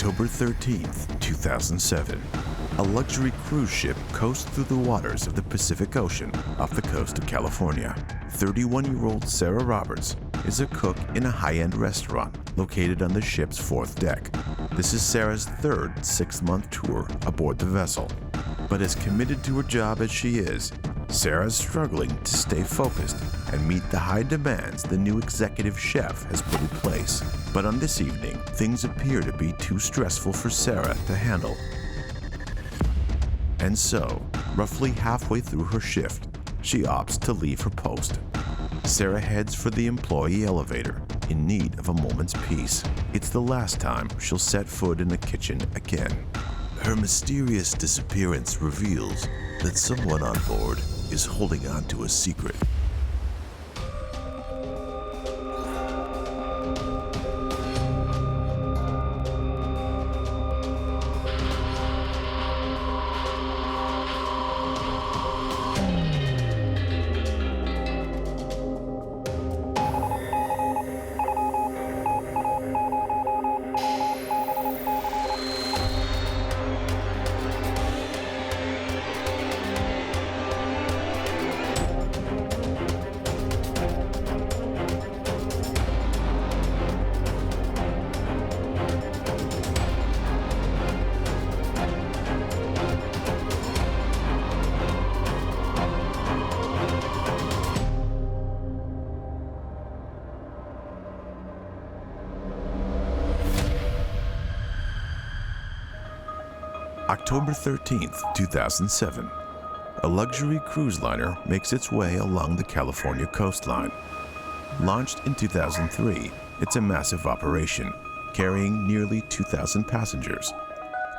October 13th, 2007. A luxury cruise ship coasts through the waters of the Pacific Ocean off the coast of California. 31-year-old Sara Roberts is a cook in a high-end restaurant located on the ship's fourth deck. This is Sara's third 6-month tour aboard the vessel. But as committed to her job as she is, Sara's struggling to stay focused and meet the high demands the new executive chef has put in place. But on this evening, things appear to be too stressful for Sara to handle. And so, roughly halfway through her shift, she opts to leave her post. Sara heads for the employee elevator, in need of a moment's peace. It's the last time she'll set foot in the kitchen again. Her mysterious disappearance reveals that someone on board is holding on to a secret. October 13th, 2007. A luxury cruise liner makes its way along the California coastline. Launched in 2003, it's a massive operation, carrying nearly 2,000 passengers.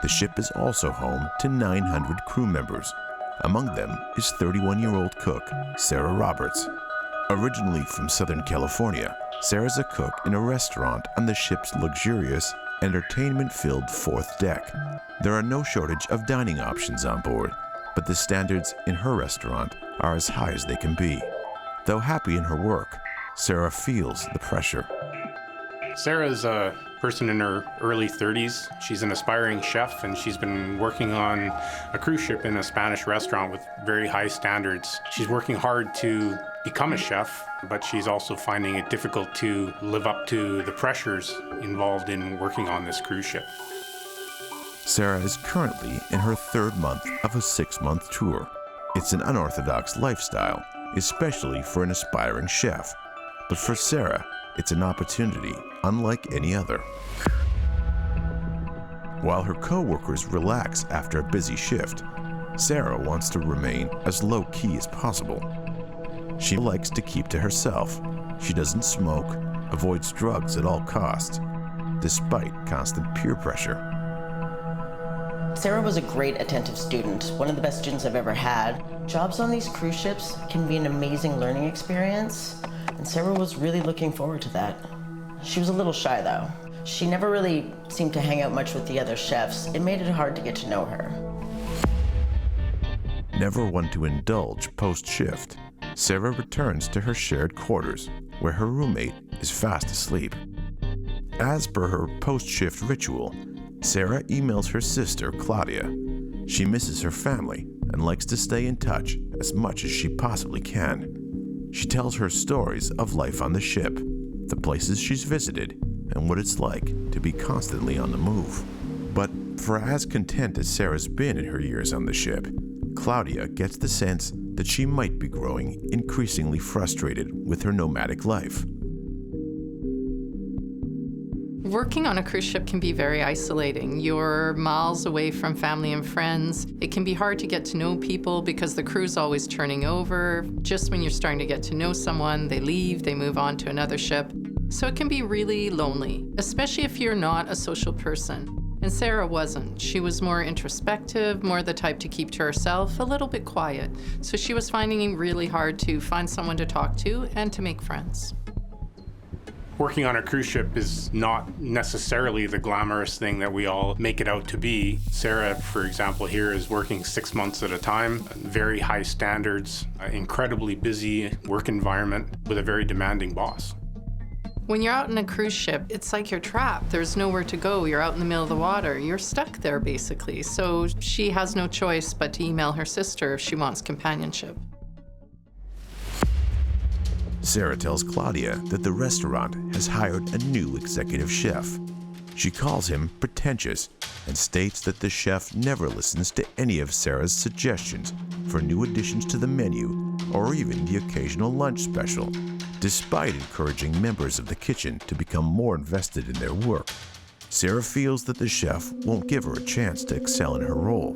The ship is also home to 900 crew members. Among them is 31-year-old cook Sara Roberts. Originally from Southern California, Sara's a cook in a restaurant on the ship's luxurious, entertainment-filled fourth deck. There are no shortage of dining options on board, but the standards in her restaurant are as high as they can be. Though happy in her work, Sara feels the pressure. Sara's a person in her early 30s. She's an aspiring chef, and she's been working on a cruise ship in a Spanish restaurant with very high standards. She's working hard to become a chef, but she's also finding it difficult to live up to the pressures involved in working on this cruise ship. Sara is currently in her third month of a 6-month tour. It's an unorthodox lifestyle, especially for an aspiring chef. But for Sara, it's an opportunity unlike any other. While her co-workers relax after a busy shift, Sara wants to remain as low-key as possible. She likes to keep to herself. She doesn't smoke, avoids drugs at all costs, despite constant peer pressure. Sara was a great attentive student, one of the best students I've ever had. Jobs on these cruise ships can be an amazing learning experience, and Sara was really looking forward to that. She was a little shy though. She never really seemed to hang out much with the other chefs. It made it hard to get to know her. Never one to indulge post-shift, Sara returns to her shared quarters, where her roommate is fast asleep. As per her post-shift ritual, Sara emails her sister, Claudia. She misses her family and likes to stay in touch as much as she possibly can. She tells her stories of life on the ship, the places she's visited, and what it's like to be constantly on the move. But for as content as Sara's been in her years on the ship, Claudia gets the sense that she might be growing increasingly frustrated with her nomadic life. Working on a cruise ship can be very isolating. You're miles away from family and friends. It can be hard to get to know people because the crew's always turning over. Just when you're starting to get to know someone, they leave, they move on to another ship. So it can be really lonely, especially if you're not a social person. And Sara wasn't. She was more introspective, more the type to keep to herself, a little bit quiet. So she was finding it really hard to find someone to talk to and to make friends. Working on a cruise ship is not necessarily the glamorous thing that we all make it out to be. Sara, for example, here is working 6 months at a time, very high standards, incredibly busy work environment with a very demanding boss. When you're out in a cruise ship, it's like you're trapped. There's nowhere to go. You're out in the middle of the water. You're stuck there, basically. So she has no choice but to email her sister if she wants companionship. Sara tells Claudia that the restaurant has hired a new executive chef. She calls him pretentious and states that the chef never listens to any of Sara's suggestions for new additions to the menu or even the occasional lunch special, despite encouraging members of the kitchen to become more invested in their work. Sara feels that the chef won't give her a chance to excel in her role.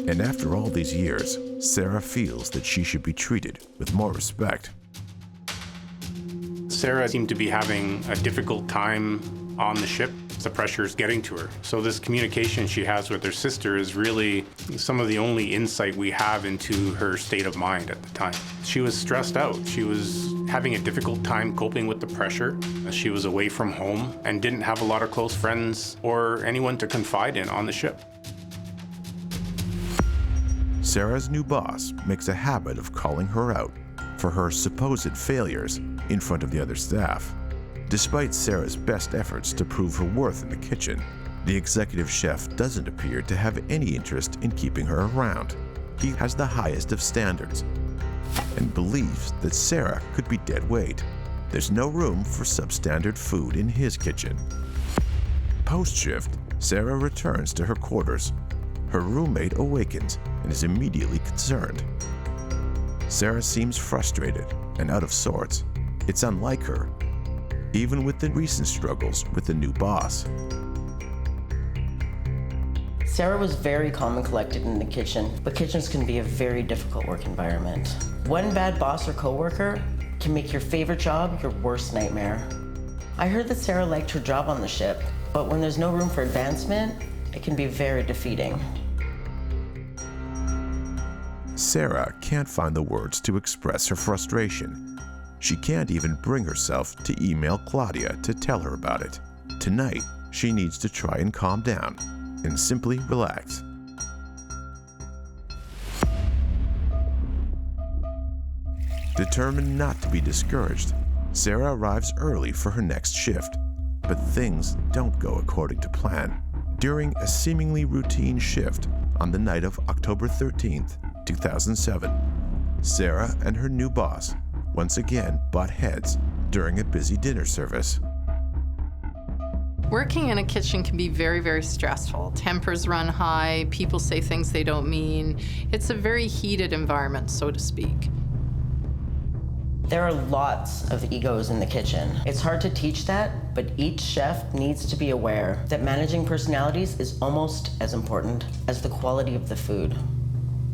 And after all these years, Sara feels that she should be treated with more respect. Sara seemed to be having a difficult time on the ship. The pressure is getting to her. So this communication she has with her sister is really some of the only insight we have into her state of mind at the time. She was stressed out. She was having a difficult time coping with the pressure. She was away from home and didn't have a lot of close friends or anyone to confide in on the ship. Sara's new boss makes a habit of calling her out for her supposed failures in front of the other staff. Despite Sara's best efforts to prove her worth in the kitchen, the executive chef doesn't appear to have any interest in keeping her around. He has the highest of standards and believes that Sara could be dead weight. There's no room for substandard food in his kitchen. Post-shift, Sara returns to her quarters. Her roommate awakens and is immediately concerned. Sara seems frustrated and out of sorts. It's unlike her, even with the recent struggles with the new boss. Sara was very calm and collected in the kitchen, but kitchens can be a very difficult work environment. One bad boss or coworker can make your favorite job your worst nightmare. I heard that Sara liked her job on the ship, but when there's no room for advancement, it can be very defeating. Sara can't find the words to express her frustration. She can't even bring herself to email Claudia to tell her about it. Tonight, she needs to try and calm down and simply relax. Determined not to be discouraged, Sara arrives early for her next shift, but things don't go according to plan. During a seemingly routine shift on the night of October 13th, 2007, Sara and her new boss once again butt heads during a busy dinner service. Working in a kitchen can be very, very stressful. Tempers run high, people say things they don't mean. It's a very heated environment, so to speak. There are lots of egos in the kitchen. It's hard to teach that, but each chef needs to be aware that managing personalities is almost as important as the quality of the food.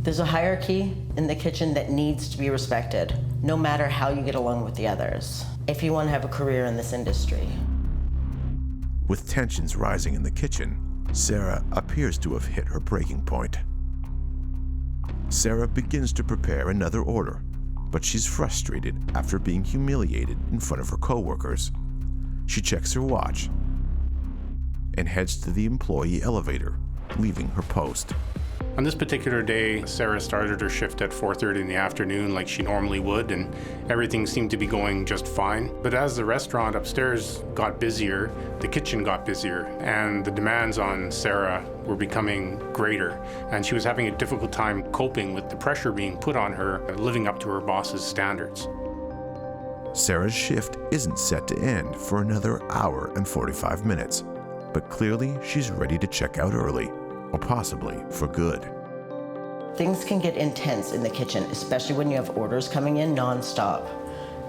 There's a hierarchy in the kitchen that needs to be respected, no matter how you get along with the others, if you want to have a career in this industry. With tensions rising in the kitchen, Sara appears to have hit her breaking point. Sara begins to prepare another order, but she's frustrated after being humiliated in front of her coworkers. She checks her watch and heads to the employee elevator, leaving her post. On this particular day, Sara started her shift at 4:30 in the afternoon like she normally would, and everything seemed to be going just fine. But as the restaurant upstairs got busier, the kitchen got busier, and the demands on Sara were becoming greater, and she was having a difficult time coping with the pressure being put on her, living up to her boss's standards. Sara's shift isn't set to end for another hour and 45 minutes, but clearly she's ready to check out early, or possibly for good. Things can get intense in the kitchen, especially when you have orders coming in non-stop.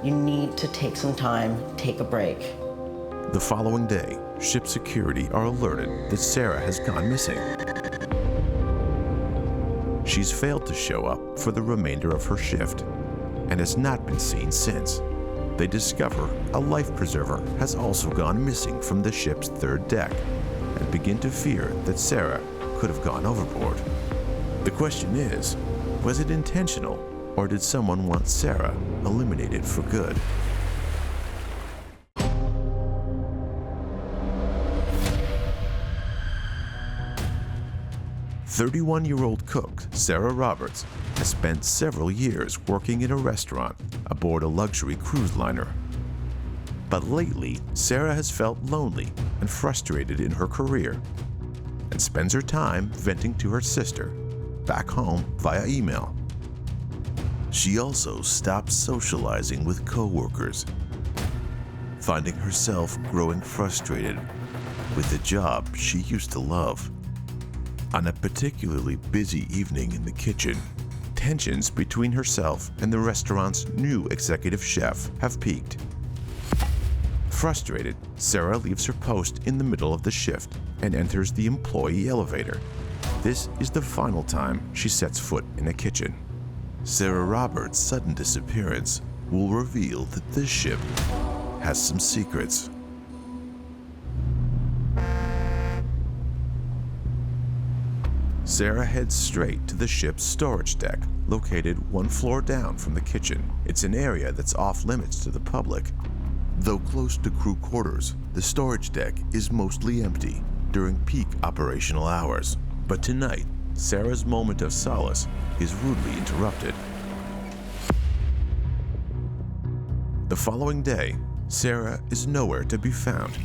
You need to take some time, take a break. The following day, ship security are alerted that Sara has gone missing. She's failed to show up for the remainder of her shift and has not been seen since. They discover a life preserver has also gone missing from the ship's third deck and begin to fear that Sara could have gone overboard. The question is, was it intentional, or did someone want Sara eliminated for good? "31-year-old cook Sara Roberts has spent several years working in a restaurant aboard a luxury cruise liner. But lately, Sara has felt lonely and frustrated in her career and spends her time venting to her sister back home via email. She also stops socializing with coworkers, finding herself growing frustrated with the job she used to love. On a particularly busy evening in the kitchen, tensions between herself and the restaurant's new executive chef have peaked. Frustrated, Sara leaves her post in the middle of the shift and enters the employee elevator. This is the final time she sets foot in a kitchen. Sara Roberts' sudden disappearance will reveal that this ship has some secrets. Sara heads straight to the ship's storage deck, located one floor down from the kitchen. It's an area that's off limits to the public. Though close to crew quarters, the storage deck is mostly empty during peak operational hours. But tonight, Sara's moment of solace is rudely interrupted. The following day, Sara is nowhere to be found.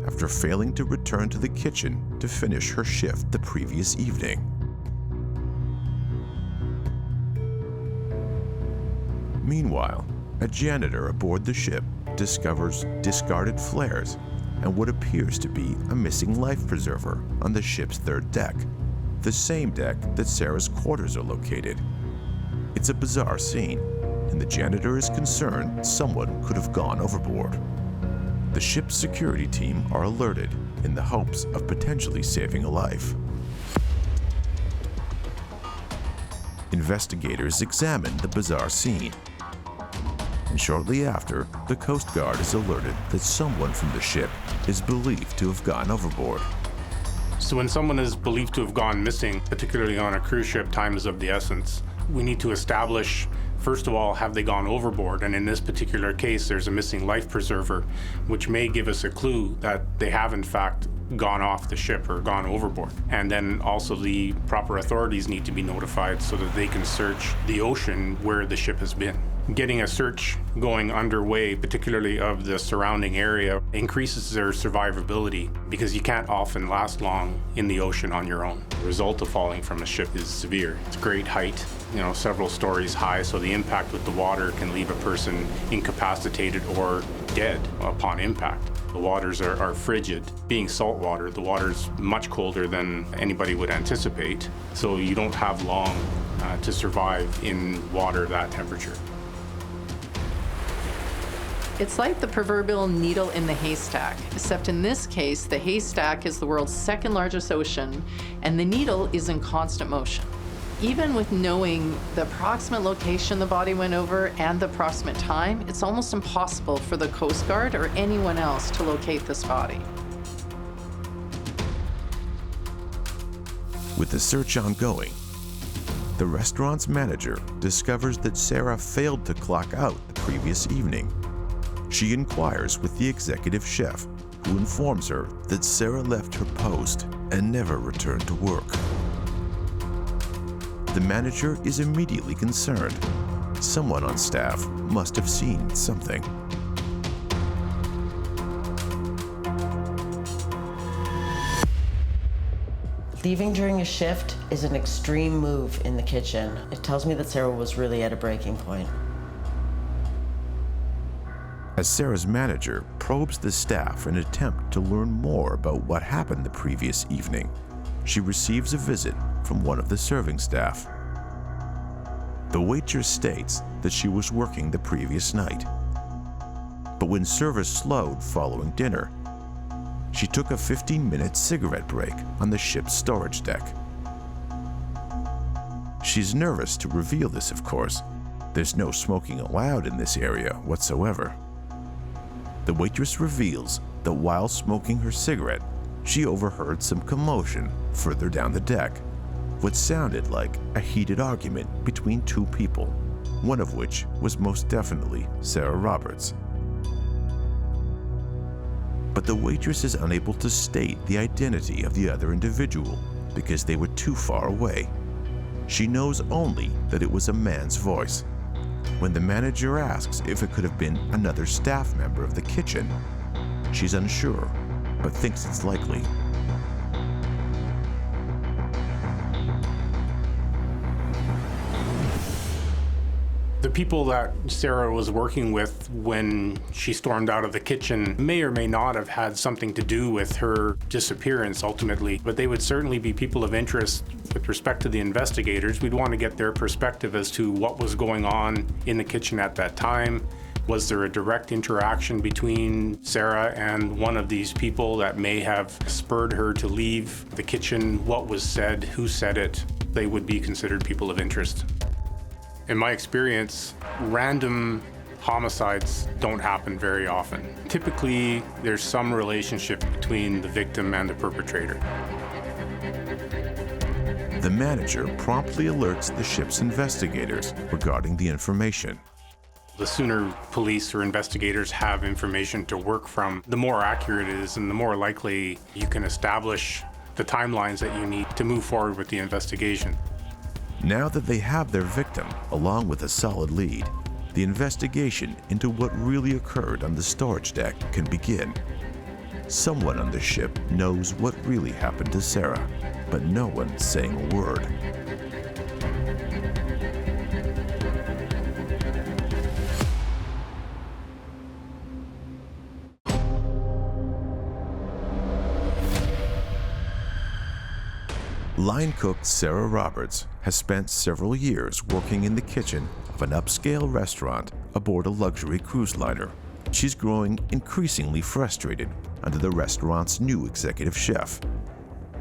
After failing to return to the kitchen to finish her shift the previous evening. Meanwhile, a janitor aboard the ship discovers discarded flares and what appears to be a missing life preserver on the ship's third deck, the same deck that Sara's quarters are located. It's a bizarre scene, and the janitor is concerned someone could have gone overboard. The ship's security team are alerted in the hopes of potentially saving a life. Investigators examine the bizarre scene, and shortly after, the Coast Guard is alerted that someone from the ship is believed to have gone overboard. So when someone is believed to have gone missing, particularly on a cruise ship, time is of the essence. We need to establish, first of all, have they gone overboard? And in this particular case, there's a missing life preserver, which may give us a clue that they have in fact gone off the ship or gone overboard. And then also the proper authorities need to be notified so that they can search the ocean where the ship has been. Getting a search going underway, particularly of the surrounding area, increases their survivability because you can't often last long in the ocean on your own. The result of falling from a ship is severe. It's great height, several stories high, so the impact with the water can leave a person incapacitated or dead upon impact. The waters are frigid. Being salt water, the water's much colder than anybody would anticipate, so you don't have long to survive in water that temperature. It's like the proverbial needle in the haystack, except in this case, the haystack is the world's second largest ocean, and the needle is in constant motion. Even with knowing the approximate location the body went over and the approximate time, it's almost impossible for the Coast Guard or anyone else to locate this body. With the search ongoing, the restaurant's manager discovers that Sara failed to clock out the previous evening. She inquires with the executive chef, who informs her that Sara left her post and never returned to work. The manager is immediately concerned. Someone on staff must have seen something. Leaving during a shift is an extreme move in the kitchen. It tells me that Sara was really at a breaking point. As Sara's manager probes the staff in an attempt to learn more about what happened the previous evening, she receives a visit from one of the serving staff. The waitress states that she was working the previous night, but when service slowed following dinner, she took a 15-minute cigarette break on the ship's storage deck. She's nervous to reveal this, of course. There's no smoking allowed in this area whatsoever. The waitress reveals that while smoking her cigarette, she overheard some commotion further down the deck, what sounded like a heated argument between two people, one of which was most definitely Sara Roberts. But the waitress is unable to state the identity of the other individual because they were too far away. She knows only that it was a man's voice, When the manager asks if it could have been another staff member of the kitchen, she's unsure, but thinks it's likely. The people that Sara was working with when she stormed out of the kitchen may or may not have had something to do with her disappearance ultimately, but they would certainly be people of interest with respect to the investigators. We'd want to get their perspective as to what was going on in the kitchen at that time. Was there a direct interaction between Sara and one of these people that may have spurred her to leave the kitchen? What was said? Who said it? They would be considered people of interest. In my experience, random homicides don't happen very often. Typically, there's some relationship between the victim and the perpetrator. The manager promptly alerts the ship's investigators regarding the information. The sooner police or investigators have information to work from, the more accurate it is and the more likely you can establish the timelines that you need to move forward with the investigation. Now that they have their victim, along with a solid lead, the investigation into what really occurred on the storage deck can begin. Someone on the ship knows what really happened to Sara, but no one's saying a word. Line cook Sara Roberts has spent several years working in the kitchen of an upscale restaurant aboard a luxury cruise liner. She's growing increasingly frustrated under the restaurant's new executive chef.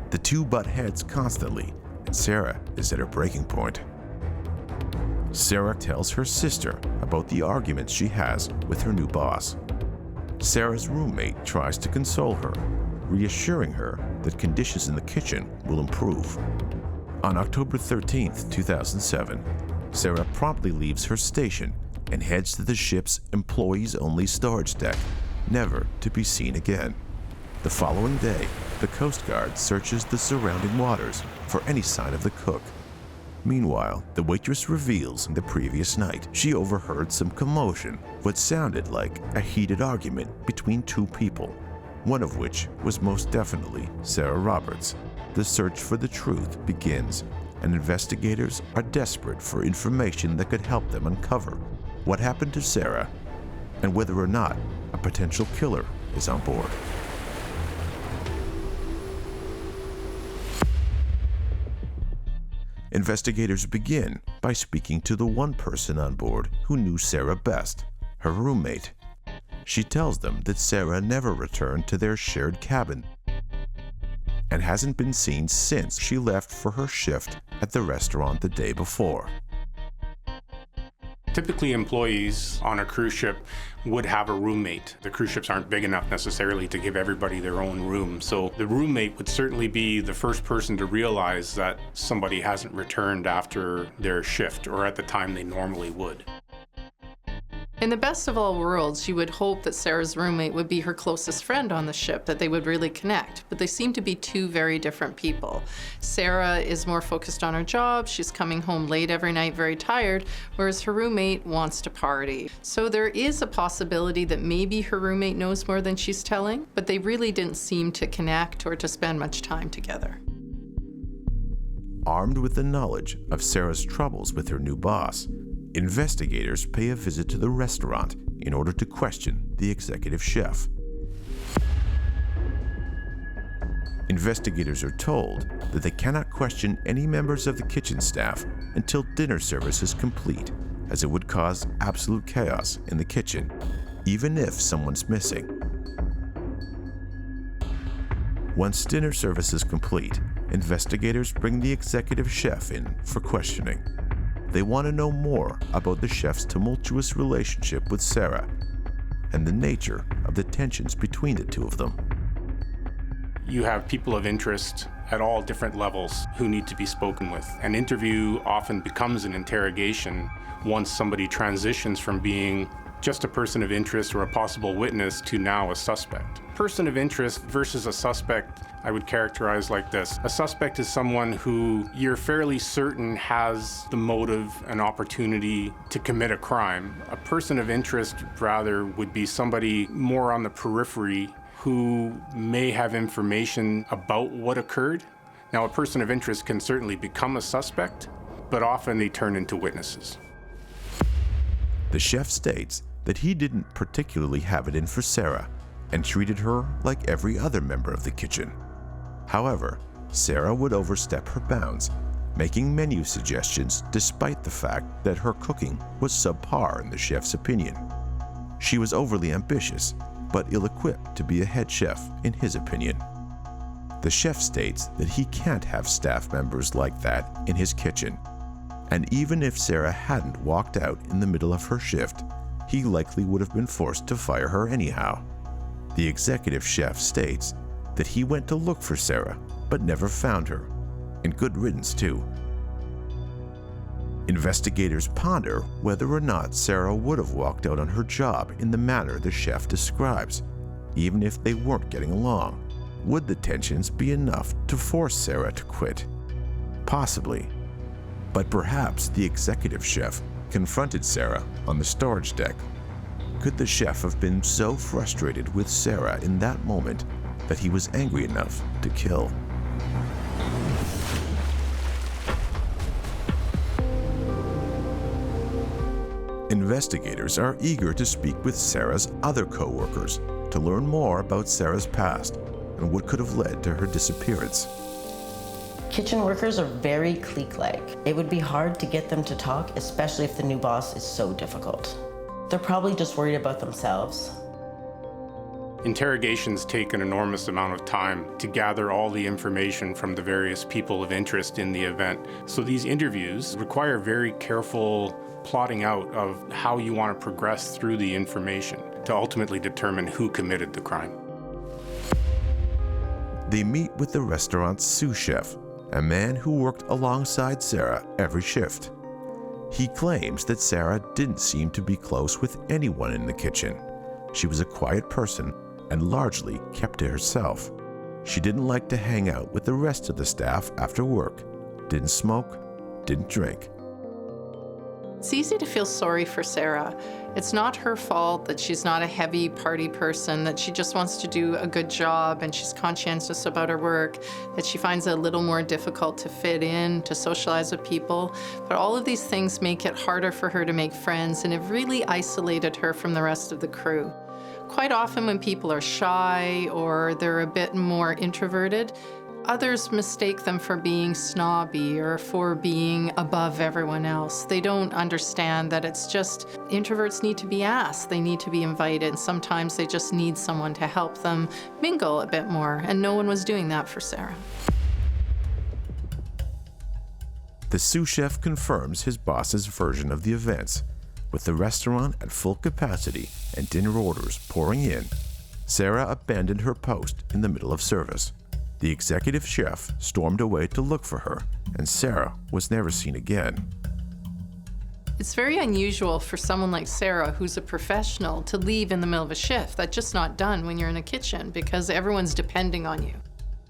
The two butt heads constantly, and Sara is at her breaking point. Sara tells her sister about the arguments she has with her new boss. Sara's roommate tries to console her, reassuring her that conditions in the kitchen will improve. On October 13, 2007, Sara promptly leaves her station and heads to the ship's employees-only storage deck, never to be seen again. The following day, the Coast Guard searches the surrounding waters for any sign of the cook. Meanwhile, the waitress reveals the previous night she overheard some commotion, what sounded like a heated argument between two people, one of which was most definitely Sara Roberts. The search for the truth begins, and investigators are desperate for information that could help them uncover what happened to Sara and whether or not a potential killer is on board. Investigators begin by speaking to the one person on board who knew Sara best, her roommate. She tells them that Sara never returned to their shared cabin and hasn't been seen since she left for her shift at the restaurant the day before. Typically, employees on a cruise ship would have a roommate. The cruise ships aren't big enough necessarily to give everybody their own room. So the roommate would certainly be the first person to realize that somebody hasn't returned after their shift or at the time they normally would. In the best of all worlds, you would hope that Sara's roommate would be her closest friend on the ship, that they would really connect, but they seem to be two very different people. Sara is more focused on her job, she's coming home late every night very tired, whereas her roommate wants to party. So there is a possibility that maybe her roommate knows more than she's telling, but they really didn't seem to connect or to spend much time together. Armed with the knowledge of Sara's troubles with her new boss, investigators pay a visit to the restaurant in order to question the executive chef. Investigators are told that they cannot question any members of the kitchen staff until dinner service is complete, as it would cause absolute chaos in the kitchen, even if someone's missing. Once dinner service is complete, investigators bring the executive chef in for questioning. They want to know more about the chef's tumultuous relationship with Sara and the nature of the tensions between the two of them. You have people of interest at all different levels who need to be spoken with. An interview often becomes an interrogation once somebody transitions from being just a person of interest or a possible witness to now a suspect. person of interest versus a suspect, I would characterize like this. A suspect is someone who you're fairly certain has the motive and opportunity to commit a crime. A person of interest, rather, would be somebody more on the periphery who may have information about what occurred. Now, a person of interest can certainly become a suspect, but often they turn into witnesses. The chef states that he didn't particularly have it in for Sara and treated her like every other member of the kitchen. However, Sara would overstep her bounds, making menu suggestions despite the fact that her cooking was subpar in the chef's opinion. She was overly ambitious, but ill-equipped to be a head chef in his opinion. The chef states that he can't have staff members like that in his kitchen, and even if Sara hadn't walked out in the middle of her shift, he likely would have been forced to fire her anyhow. The executive chef states that he went to look for Sara, but never found her, and good riddance too. Investigators ponder whether or not Sara would have walked out on her job in the manner the chef describes, even if they weren't getting along. Would the tensions be enough to force Sara to quit? Possibly. But perhaps the executive chef confronted Sara on the storage deck. Could the chef have been so frustrated with Sara in that moment that he was angry enough to kill? Investigators are eager to speak with Sara's other co-workers to learn more about Sara's past and what could have led to her disappearance. Kitchen workers are very clique-like. It would be hard to get them to talk, especially if the new boss is so difficult. They're probably just worried about themselves. Interrogations take an enormous amount of time to gather all the information from the various people of interest in the event. So these interviews require very careful plotting out of how you want to progress through the information to ultimately determine who committed the crime. They meet with the restaurant's sous chef, a man who worked alongside Sara every shift. He claims that Sara didn't seem to be close with anyone in the kitchen. She was a quiet person and largely kept to herself. She didn't like to hang out with the rest of the staff after work, didn't smoke, didn't drink. It's easy to feel sorry for Sara. It's not her fault that she's not a heavy party person, that she just wants to do a good job and she's conscientious about her work, that she finds it a little more difficult to fit in, to socialize with people. But all of these things make it harder for her to make friends and have really isolated her from the rest of the crew. Quite often when people are shy or they're a bit more introverted, others mistake them for being snobby or for being above everyone else. They don't understand that it's just introverts need to be asked, they need to be invited. Sometimes they just need someone to help them mingle a bit more, and no one was doing that for Sara. The sous chef confirms his boss's version of the events. With the restaurant at full capacity and dinner orders pouring in, Sara abandoned her post in the middle of service. The executive chef stormed away to look for her, and Sara was never seen again. It's very unusual for someone like Sara, who's a professional, to leave in the middle of a shift. That's just not done when you're in a kitchen because everyone's depending on you.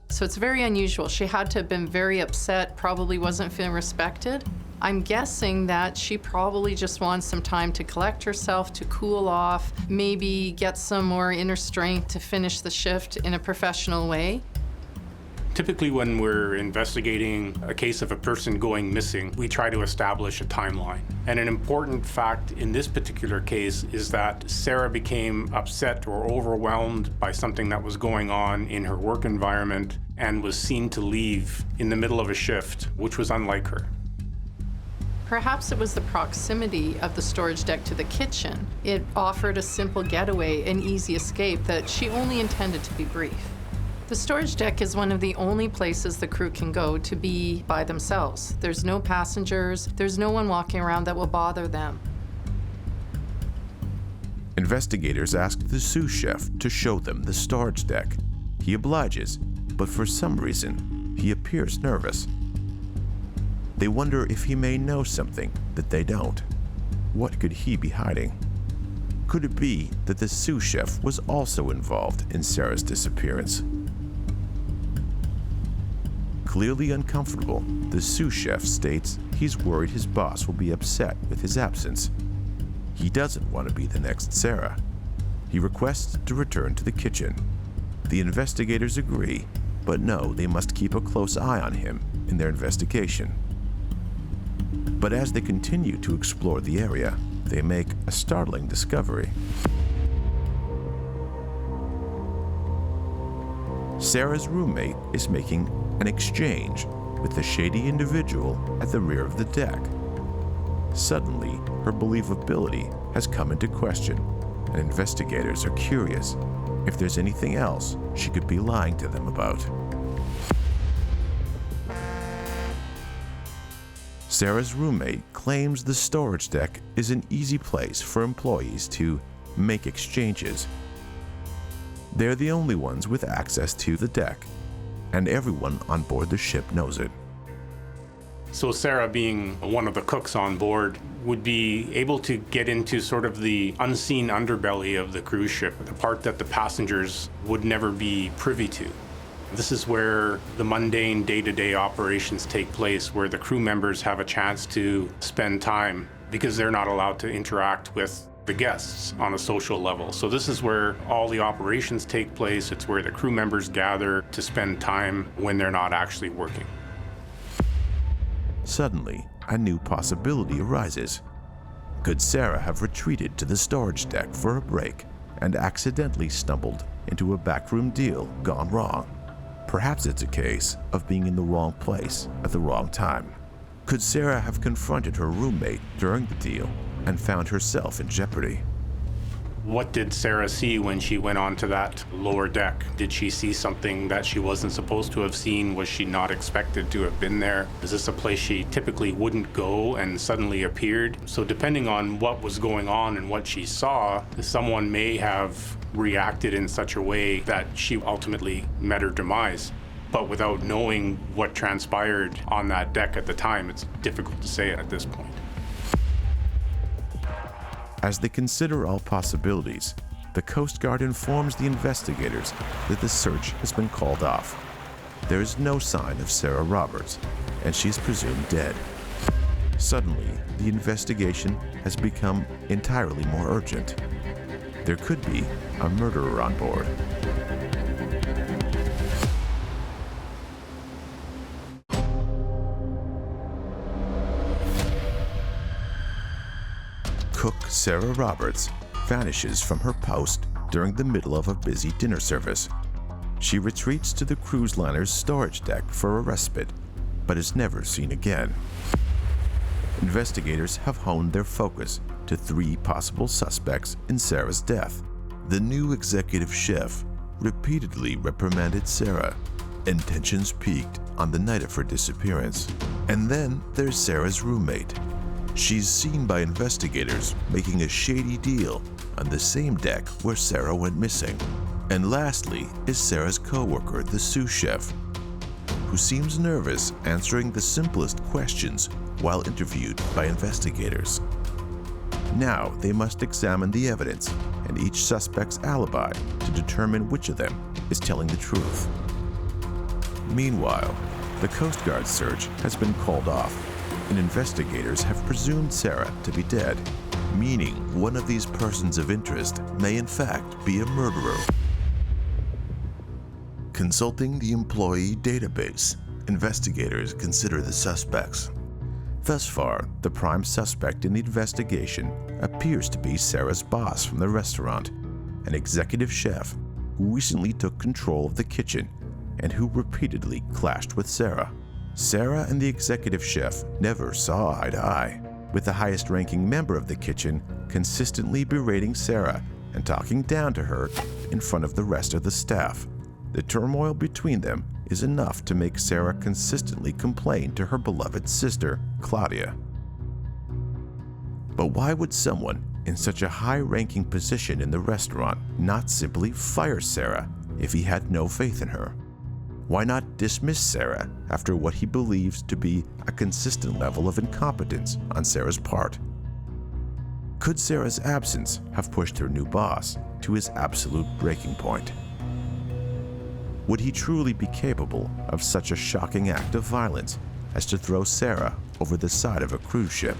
So it's very unusual. She had to have been very upset, probably wasn't feeling respected. I'm guessing that she probably just wants some time to collect herself, to cool off, maybe get some more inner strength to finish the shift in a professional way. Typically when we're investigating a case of a person going missing, we try to establish a timeline. And an important fact in this particular case is that Sara became upset or overwhelmed by something that was going on in her work environment and was seen to leave in the middle of a shift, which was unlike her. Perhaps it was the proximity of the storage deck to the kitchen. It offered a simple getaway, an easy escape that she only intended to be brief. The storage deck is one of the only places the crew can go to be by themselves. There's no passengers, there's no one walking around that will bother them. Investigators ask the sous chef to show them the storage deck. He obliges, but for some reason, he appears nervous. They wonder if he may know something that they don't. What could he be hiding? Could it be that the sous chef was also involved in Sara's disappearance? Clearly uncomfortable, the sous chef states he's worried his boss will be upset with his absence. He doesn't want to be the next Sara. He requests to return to the kitchen. The investigators agree, but know they must keep a close eye on him in their investigation. But as they continue to explore the area, they make a startling discovery. Sara's roommate is making an exchange with the shady individual at the rear of the deck. Suddenly, her believability has come into question, and investigators are curious if there's anything else she could be lying to them about. Sara's roommate claims the storage deck is an easy place for employees to make exchanges. They're the only ones with access to the deck, and everyone on board the ship knows it. So Sara, being one of the cooks on board, would be able to get into sort of the unseen underbelly of the cruise ship, the part that the passengers would never be privy to. This is where the mundane day-to-day operations take place, where the crew members have a chance to spend time because they're not allowed to interact with the guests on a social level. So this is where all the operations take place. It's where the crew members gather to spend time when they're not actually working. Suddenly, a new possibility arises. Could Sara have retreated to the storage deck for a break and accidentally stumbled into a backroom deal gone wrong? Perhaps it's a case of being in the wrong place at the wrong time. Could Sara have confronted her roommate during the deal and found herself in jeopardy? What did Sara see when she went onto that lower deck? Did she see something that she wasn't supposed to have seen? Was she not expected to have been there? Is this a place she typically wouldn't go and suddenly appeared? So depending on what was going on and what she saw, someone may have reacted in such a way that she ultimately met her demise. But without knowing what transpired on that deck at the time, it's difficult to say at this point. As they consider all possibilities, the Coast Guard informs the investigators that the search has been called off. There is no sign of Sara Roberts, and she's presumed dead. Suddenly, the investigation has become entirely more urgent. There could be a murderer on board. Cook Sara Roberts vanishes from her post during the middle of a busy dinner service. She retreats to the cruise liner's storage deck for a respite, but is never seen again. Investigators have honed their focus to 3 possible suspects in Sara's death. The new executive chef repeatedly reprimanded Sara, and tensions peaked on the night of her disappearance. And then there's Sara's roommate. She's seen by investigators making a shady deal on the same deck where Sara went missing. And lastly is Sara's co-worker, the sous chef, who seems nervous answering the simplest questions while interviewed by investigators. Now they must examine the evidence and each suspect's alibi to determine which of them is telling the truth. Meanwhile, the Coast Guard search has been called off, and investigators have presumed Sara to be dead, meaning one of these persons of interest may in fact be a murderer. Consulting the employee database, investigators consider the suspects. Thus far, the prime suspect in the investigation appears to be Sara's boss from the restaurant, an executive chef who recently took control of the kitchen and who repeatedly clashed with Sara. Sara and the executive chef never saw eye to eye, with the highest-ranking member of the kitchen consistently berating Sara and talking down to her in front of the rest of the staff. The turmoil between them is enough to make Sara consistently complain to her beloved sister, Claudia. But why would someone in such a high-ranking position in the restaurant not simply fire Sara if he had no faith in her? Why not dismiss Sara after what he believes to be a consistent level of incompetence on Sara's part? Could Sara's absence have pushed her new boss to his absolute breaking point? Would he truly be capable of such a shocking act of violence as to throw Sara over the side of a cruise ship?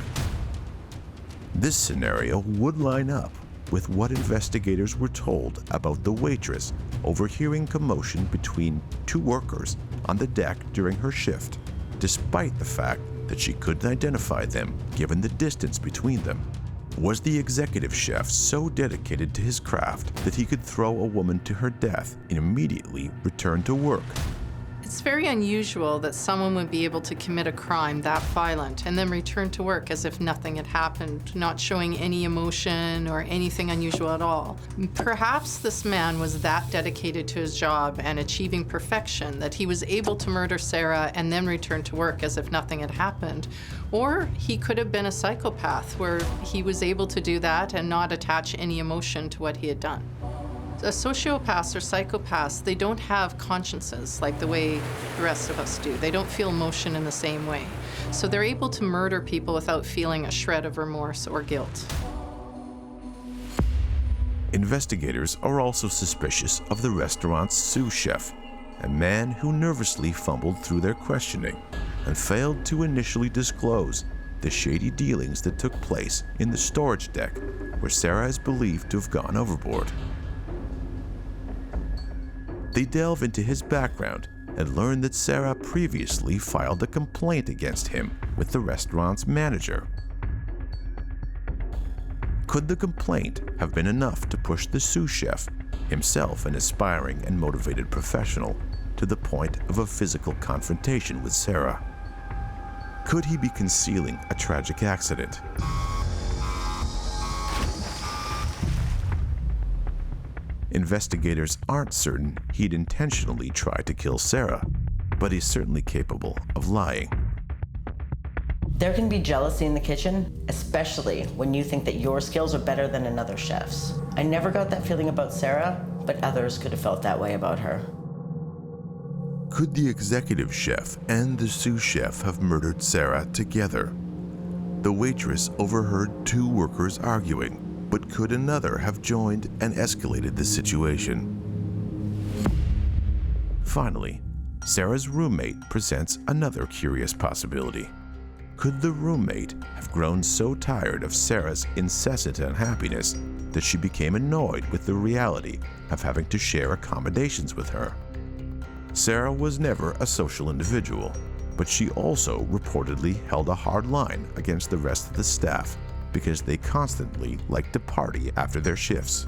This scenario would line up with what investigators were told about the waitress overhearing commotion between two workers on the deck during her shift, despite the fact that she couldn't identify them given the distance between them. Was the executive chef so dedicated to his craft that he could throw a woman to her death and immediately return to work? It's very unusual that someone would be able to commit a crime that violent and then return to work as if nothing had happened, not showing any emotion or anything unusual at all. Perhaps this man was that dedicated to his job and achieving perfection that he was able to murder Sara and then return to work as if nothing had happened. Or he could have been a psychopath where he was able to do that and not attach any emotion to what he had done. Sociopaths or psychopaths, they don't have consciences like the way the rest of us do. They don't feel emotion in the same way. So they're able to murder people without feeling a shred of remorse or guilt. Investigators are also suspicious of the restaurant's sous chef, a man who nervously fumbled through their questioning and failed to initially disclose the shady dealings that took place in the storage deck where Sara is believed to have gone overboard. They delve into his background and learn that Sara previously filed a complaint against him with the restaurant's manager. Could the complaint have been enough to push the sous chef, himself an aspiring and motivated professional, to the point of a physical confrontation with Sara? Could he be concealing a tragic accident? Investigators aren't certain he'd intentionally tried to kill Sara, but he's certainly capable of lying. There can be jealousy in the kitchen, especially when you think that your skills are better than another chef's. I never got that feeling about Sara, but others could have felt that way about her. Could the executive chef and the sous chef have murdered Sara together? The waitress overheard two workers arguing, but could another have joined and escalated the situation? Finally, Sara's roommate presents another curious possibility. Could the roommate have grown so tired of Sara's incessant unhappiness that she became annoyed with the reality of having to share accommodations with her? Sara was never a social individual, but she also reportedly held a hard line against the rest of the staff because they constantly liked to party after their shifts.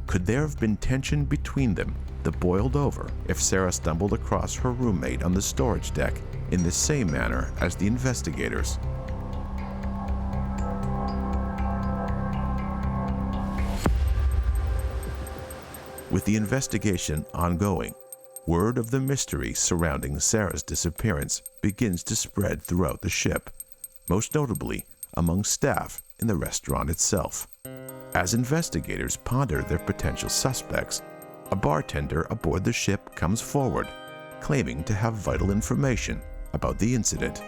Could there have been tension between them that boiled over if Sara stumbled across her roommate on the storage deck in the same manner as the investigators? With the investigation ongoing, word of the mystery surrounding Sara's disappearance begins to spread throughout the ship, most notably among staff in the restaurant itself. As investigators ponder their potential suspects, a bartender aboard the ship comes forward, claiming to have vital information about the incident.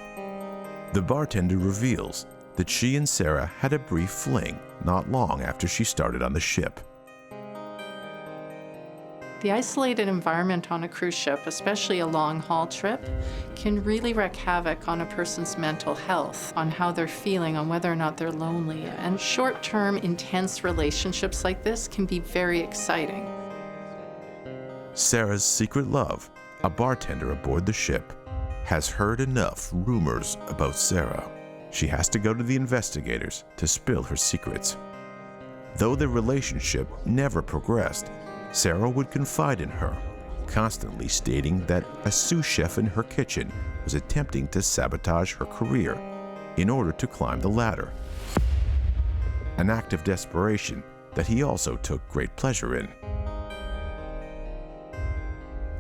The bartender reveals that she and Sara had a brief fling not long after she started on the ship. The isolated environment on a cruise ship, especially a long-haul trip, can really wreak havoc on a person's mental health, on how they're feeling, on whether or not they're lonely. And short-term, intense relationships like this can be very exciting. Sara's secret love, a bartender aboard the ship, has heard enough rumors about Sara. She has to go to the investigators to spill her secrets. Though their relationship never progressed, Sara would confide in her, constantly stating that a sous chef in her kitchen was attempting to sabotage her career in order to climb the ladder. An act of desperation that he also took great pleasure in.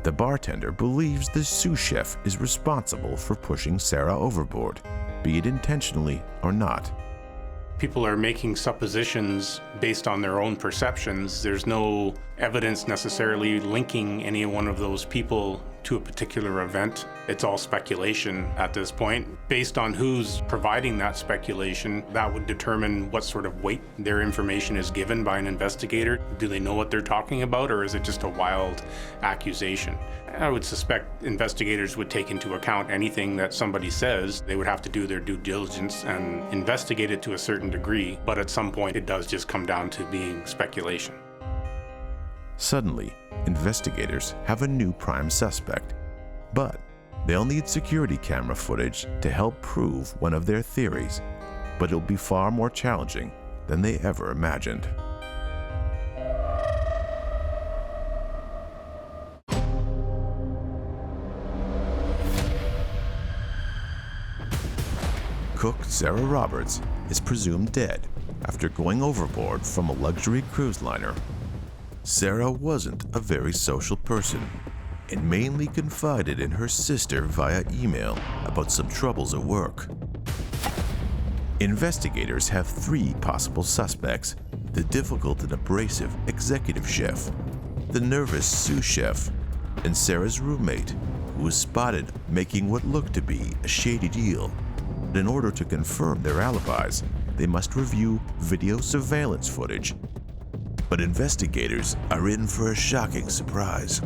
The bartender believes the sous chef is responsible for pushing Sara overboard, be it intentionally or not. People are making suppositions based on their own perceptions. There's no evidence necessarily linking any one of those people to a particular event. it's all speculation at this point. Based on who's providing that speculation, that would determine what sort of weight their information is given by an investigator. Do they know what they're talking about, or is it just a wild accusation? I would suspect investigators would take into account anything that somebody says. They would have to do their due diligence and investigate it to a certain degree, but at some point it does just come down to being speculation. Suddenly, investigators have a new prime suspect, but they'll need security camera footage to help prove one of their theories, but it'll be far more challenging than they ever imagined. Cook Sara Roberts is presumed dead after going overboard from a luxury cruise liner. Sara wasn't a very social person and mainly confided in her sister via email about some troubles at work. Investigators have 3 possible suspects: the difficult and abrasive executive chef, the nervous sous chef, and Sara's roommate, who was spotted making what looked to be a shady deal. In order to confirm their alibis, they must review video surveillance footage. But investigators are in for a shocking surprise.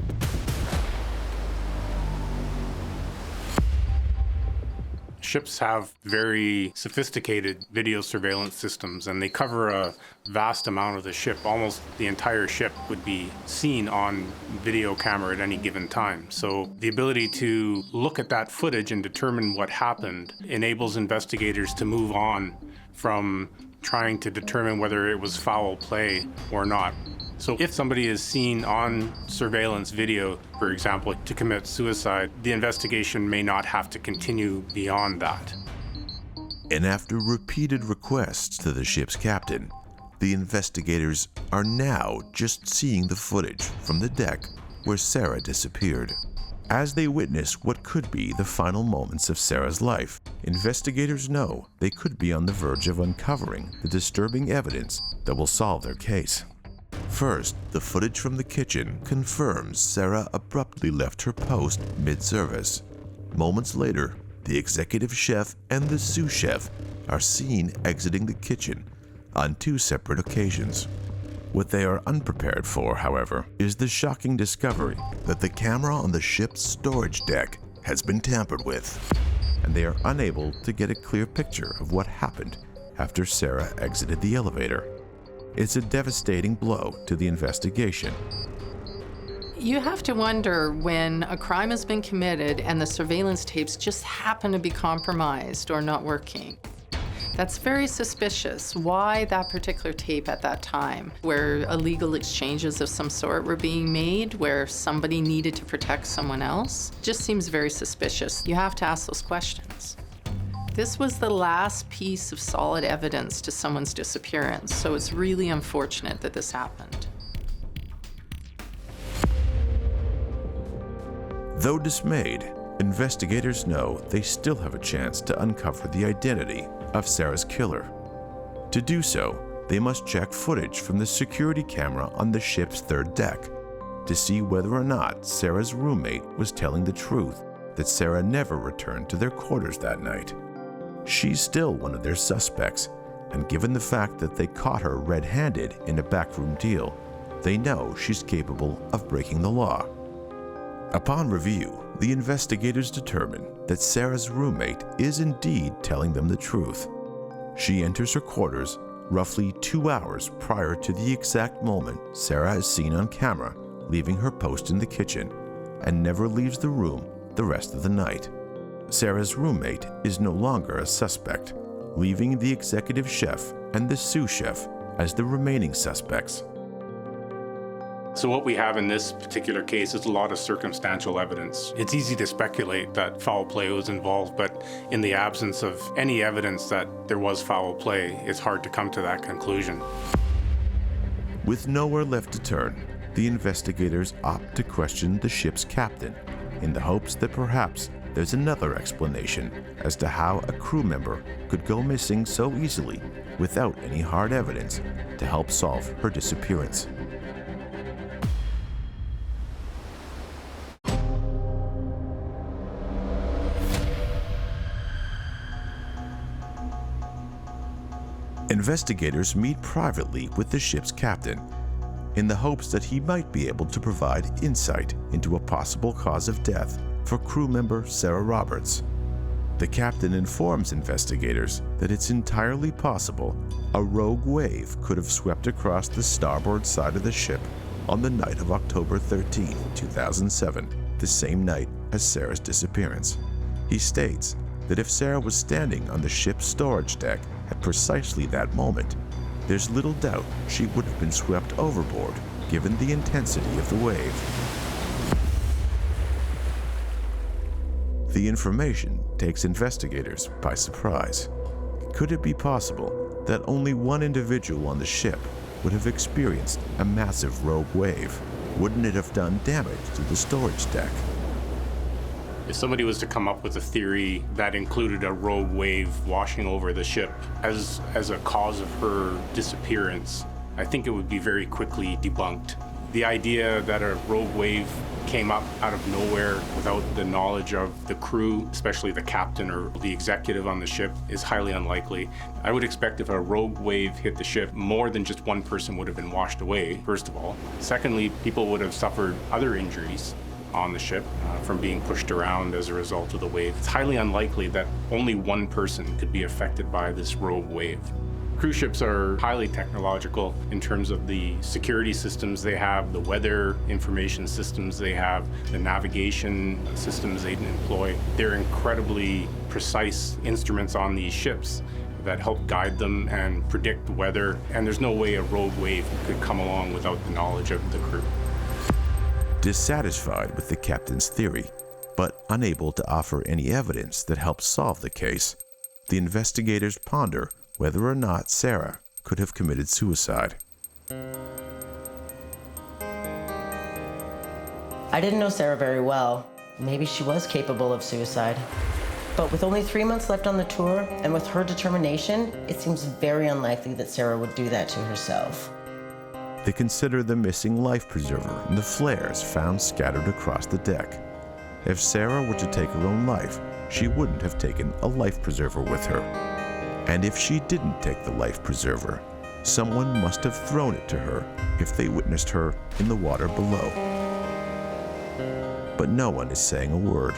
Ships have very sophisticated video surveillance systems, and they cover a vast amount of the ship. Almost the entire ship would be seen on video camera at any given time. So the ability to look at that footage and determine what happened enables investigators to move on from trying to determine whether it was foul play or not. So if somebody is seen on surveillance video, for example, to commit suicide, the investigation may not have to continue beyond that. And after repeated requests to the ship's captain, the investigators are now just seeing the footage from the deck where Sara disappeared. As they witness what could be the final moments of Sara's life, investigators know they could be on the verge of uncovering the disturbing evidence that will solve their case. First, the footage from the kitchen confirms Sara abruptly left her post mid-service. Moments later, the executive chef and the sous chef are seen exiting the kitchen on 2 separate occasions. What they are unprepared for, however, is the shocking discovery that the camera on the ship's storage deck has been tampered with, and they are unable to get a clear picture of what happened after Sara exited the elevator. It's a devastating blow to the investigation. You have to wonder when a crime has been committed and the surveillance tapes just happen to be compromised or not working. That's very suspicious. Why that particular tape at that time, where illegal exchanges of some sort were being made, where somebody needed to protect someone else, just seems very suspicious. You have to ask those questions. This was the last piece of solid evidence to someone's disappearance, so it's really unfortunate that this happened. Though dismayed, investigators know they still have a chance to uncover the identity of Sara's killer. To do so, they must check footage from the security camera on the ship's 3rd deck to see whether or not Sara's roommate was telling the truth that Sara never returned to their quarters that night. She's still one of their suspects, and given the fact that they caught her red-handed in a backroom deal, they know she's capable of breaking the law. Upon review, the investigators determine that Sara's roommate is indeed telling them the truth. She enters her quarters roughly 2 hours prior to the exact moment Sara is seen on camera leaving her post in the kitchen, and never leaves the room the rest of the night. Sara's roommate is no longer a suspect, leaving the executive chef and the sous chef as the remaining suspects. So what we have in this particular case is a lot of circumstantial evidence. It's easy to speculate that foul play was involved, but in the absence of any evidence that there was foul play, it's hard to come to that conclusion. With nowhere left to turn, the investigators opt to question the ship's captain in the hopes that perhaps there's another explanation as to how a crew member could go missing so easily without any hard evidence to help solve her disappearance. Investigators meet privately with the ship's captain in the hopes that he might be able to provide insight into a possible cause of death for crew member Sara Roberts. The captain informs investigators that it's entirely possible a rogue wave could have swept across the starboard side of the ship on the night of October 13, 2007, the same night as Sara's disappearance. He states that if Sara was standing on the ship's storage deck at precisely that moment, there's little doubt she would have been swept overboard given the intensity of the wave. The information takes investigators by surprise. Could it be possible that only one individual on the ship would have experienced a massive rogue wave? Wouldn't it have done damage to the storage deck? If somebody was to come up with a theory that included a rogue wave washing over the ship as a cause of her disappearance, I think it would be very quickly debunked. The idea that a rogue wave came up out of nowhere without the knowledge of the crew, especially the captain or the executive on the ship, is highly unlikely. I would expect if a rogue wave hit the ship, more than just one person would have been washed away, first of all. Secondly, people would have suffered other injuries on the ship from being pushed around as a result of the wave. It's highly unlikely that only one person could be affected by this rogue wave. Cruise ships are highly technological in terms of the security systems they have, the weather information systems they have, the navigation systems they employ. They're incredibly precise instruments on these ships that help guide them and predict weather, and there's no way a rogue wave could come along without the knowledge of the crew. Dissatisfied with the captain's theory, but unable to offer any evidence that helps solve the case, the investigators ponder whether or not Sara could have committed suicide. I didn't know Sara very well. Maybe she was capable of suicide. But with only 3 months left on the tour, and with her determination, it seems very unlikely that Sara would do that to herself. They consider the missing life preserver and the flares found scattered across the deck. If Sara were to take her own life, she wouldn't have taken a life preserver with her. And if she didn't take the life preserver, someone must have thrown it to her if they witnessed her in the water below. But no one is saying a word.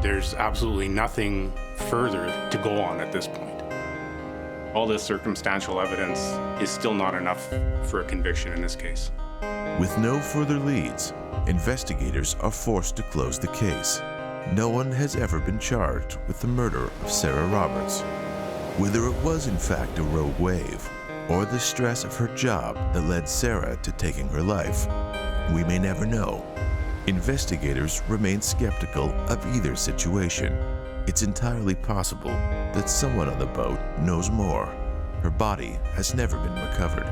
There's absolutely nothing further to go on at this point. All this circumstantial evidence is still not enough for a conviction in this case. With no further leads, investigators are forced to close the case. No one has ever been charged with the murder of Sara Roberts. Whether it was in fact a rogue wave, or the stress of her job that led Sara to taking her life, we may never know. Investigators remain skeptical of either situation. It's entirely possible that someone on the boat knows more. Her body has never been recovered.